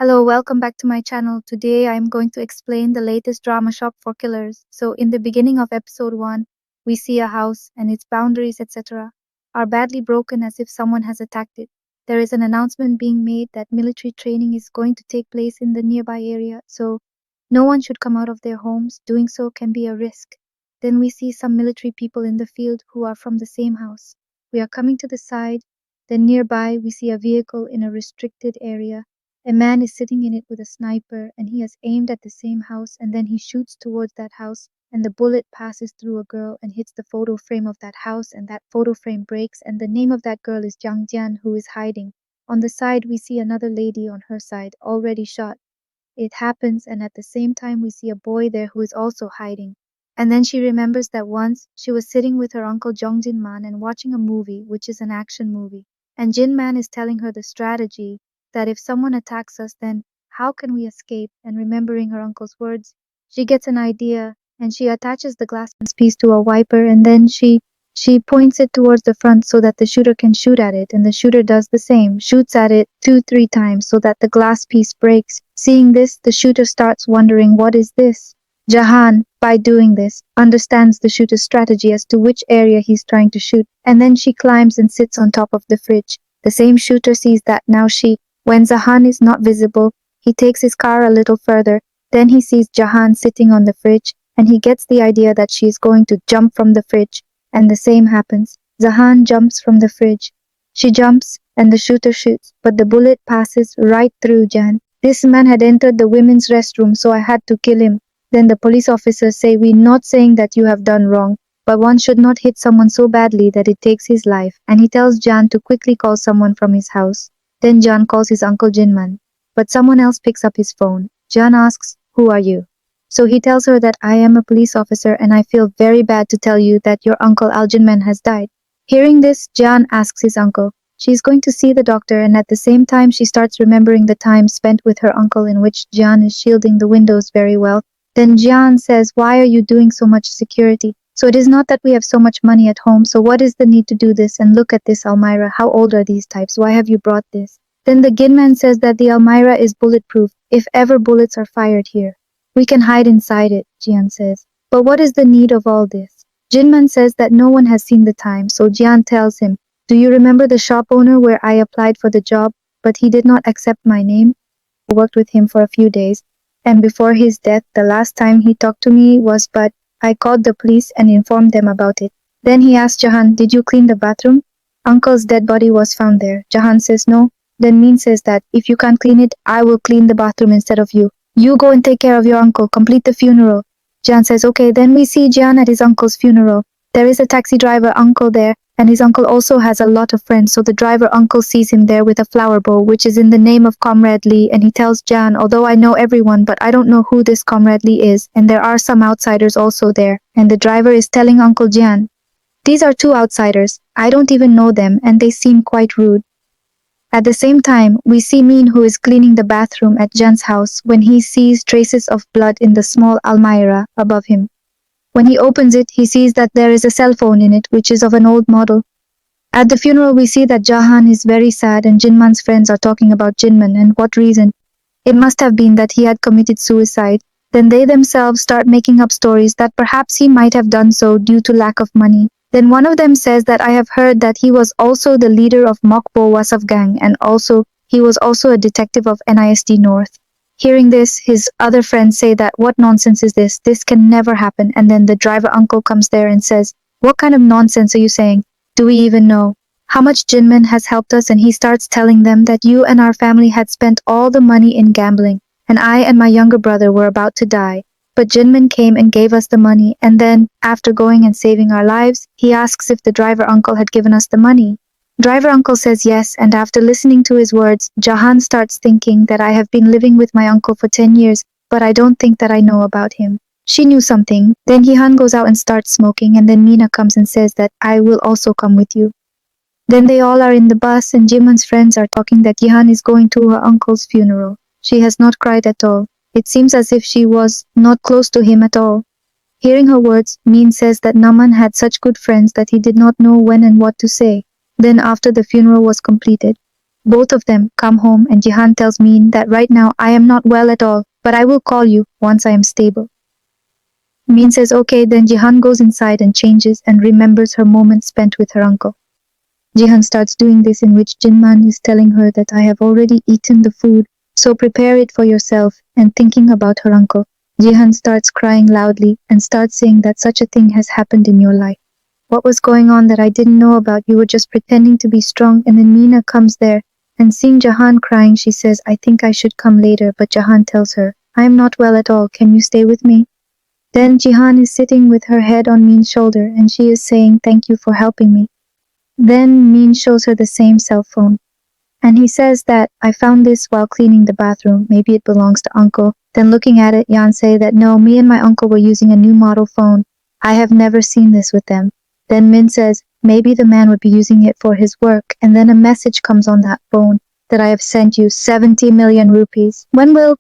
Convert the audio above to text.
Hello, welcome back to my channel. Today I am going to explain the latest drama shop for killers. So in the beginning of episode 1, we see a house and its boundaries, etc., are badly broken as if someone has attacked it. There is an announcement being made that military training is going to take place in the nearby area, so no one should come out of their homes. Doing so can be a risk. Then we see some military people in the field who are from the same house. We are coming to the side. Then nearby we see a vehicle in a restricted area. A man is sitting in it with a sniper, and he has aimed at the same house, and then he shoots towards that house, and the bullet passes through a girl and hits the photo frame of that house, and that photo frame breaks, and the name of that girl is Jiang Jian, who is hiding. On the side, we see another lady on her side, already shot. It happens, and at the same time we see a boy there who is also hiding. And then she remembers that once she was sitting with her uncle Jongjin Man and watching a movie, which is an action movie. And Jin Man is telling her the strategy that if someone attacks us, then how can we escape? And remembering her uncle's words, she gets an idea and she attaches the glass piece to a wiper, and then she points it towards the front so that the shooter can shoot at it, and the shooter does the same, shoots at it 2-3 times so that the glass piece breaks. Seeing this, the shooter starts wondering, what is this? Jahan, by doing this, understands the shooter's strategy as to which area he's trying to shoot, and then she climbs and sits on top of the fridge. The same shooter sees that now when Jahan is not visible, he takes his car a little further. Then he sees Jahan sitting on the fridge, and he gets the idea that she is going to jump from the fridge. And the same happens. Jahan jumps from the fridge. She jumps, and the shooter shoots, but the bullet passes right through Jan. This man had entered the women's restroom, so I had to kill him. Then the police officers say, we're not saying that you have done wrong, but one should not hit someone so badly that it takes his life. And he tells Jan to quickly call someone from his house. Then Jan calls his uncle Jinman. But someone else picks up his phone. Jan asks, who are you? So he tells her that I am a police officer and I feel very bad to tell you that your uncle Aljinman has died. Hearing this, Jan asks his uncle. She is going to see the doctor, and at the same time she starts remembering the time spent with her uncle in which Jan is shielding the windows very well. Then Jan says, why are you doing so much security? So it is not that we have so much money at home, so what is the need to do this? And look at this Almira, how old are these types? Why have you brought this? Then the Ginman says that the Almira is bulletproof if ever bullets are fired here. We can hide inside it, Jian says. But what is the need of all this? Jinman says that no one has seen the time, so Jian tells him, do you remember the shop owner where I applied for the job, but he did not accept my name? I worked with him for a few days, and before his death, the last time he talked to me was, but I called the police and informed them about it. Then he asked Jahan, did you clean the bathroom? Uncle's dead body was found there. Jahan says no. Then Min says that if you can't clean it, I will clean the bathroom instead of you. You go and take care of your uncle, complete the funeral. Jan says, okay. Then we see Jan at his uncle's funeral. There is a taxi driver uncle there, and his uncle also has a lot of friends, so the driver uncle sees him there with a flower bow, which is in the name of Comrade Lee, and he tells Jan, although I know everyone, but I don't know who this Comrade Lee is, and there are some outsiders also there. And the driver is telling Uncle Jan, these are 2 outsiders. I don't even know them, and they seem quite rude. At the same time, we see Min, who is cleaning the bathroom at Jan's house, when he sees traces of blood in the small almirah above him. When he opens it, he sees that there is a cell phone in it, which is of an old model. At the funeral, we see that Jahan is very sad, and Jinman's friends are talking about Jinman and what reason. It must have been that he had committed suicide. Then they themselves start making up stories that perhaps he might have done so due to lack of money. Then one of them says that I have heard that he was also the leader of Mokbo Wasaf gang, and he was also a detective of NISD North. Hearing this, his other friends say that what nonsense is this? This can never happen. And then the driver uncle comes there and says, what kind of nonsense are you saying? Do we even know how much Jinman has helped us? And he starts telling them that you and our family had spent all the money in gambling, and I and my younger brother were about to die. But Jinman came and gave us the money, and then, after going and saving our lives, he asks if the driver uncle had given us the money. Driver uncle says yes, and after listening to his words, Jahan starts thinking that I have been living with my uncle for 10 years, but I don't think that I know about him. She knew something. Then Hihan goes out and starts smoking, and then Mina comes and says that I will also come with you. Then they all are in the bus, and Jiman's friends are talking that Yihan is going to her uncle's funeral. She has not cried at all. It seems as if she was not close to him at all. Hearing her words, Min says that Naman had such good friends that he did not know when and what to say. Then after the funeral was completed, Both of them come home and Jihan tells Min that right now I am not well at all, but I will call you once I am stable. Min says okay, then Jihan goes inside and changes and remembers her moments spent with her uncle. Jihan starts doing this in which Jinman is telling her that I have already eaten the food, so prepare it for yourself, and thinking about her uncle. Jihan starts crying loudly and starts saying that such a thing has happened in your life. What was going on that I didn't know about? You were just pretending to be strong. And then Mina comes there, and seeing Jahan crying, she says, I think I should come later, but Jahan tells her, I am not well at all, can you stay with me? Then Jihan is sitting with her head on Min's shoulder, and she is saying, thank you for helping me. Then Min shows her the same cell phone, and he says that, I found this while cleaning the bathroom, maybe it belongs to uncle. Then looking at it, Yan say that no, me and my uncle were using a new model phone. I have never seen this with them. Then Min says, maybe the man would be using it for his work, and then a message comes on that phone that I have sent you 70 million rupees. When will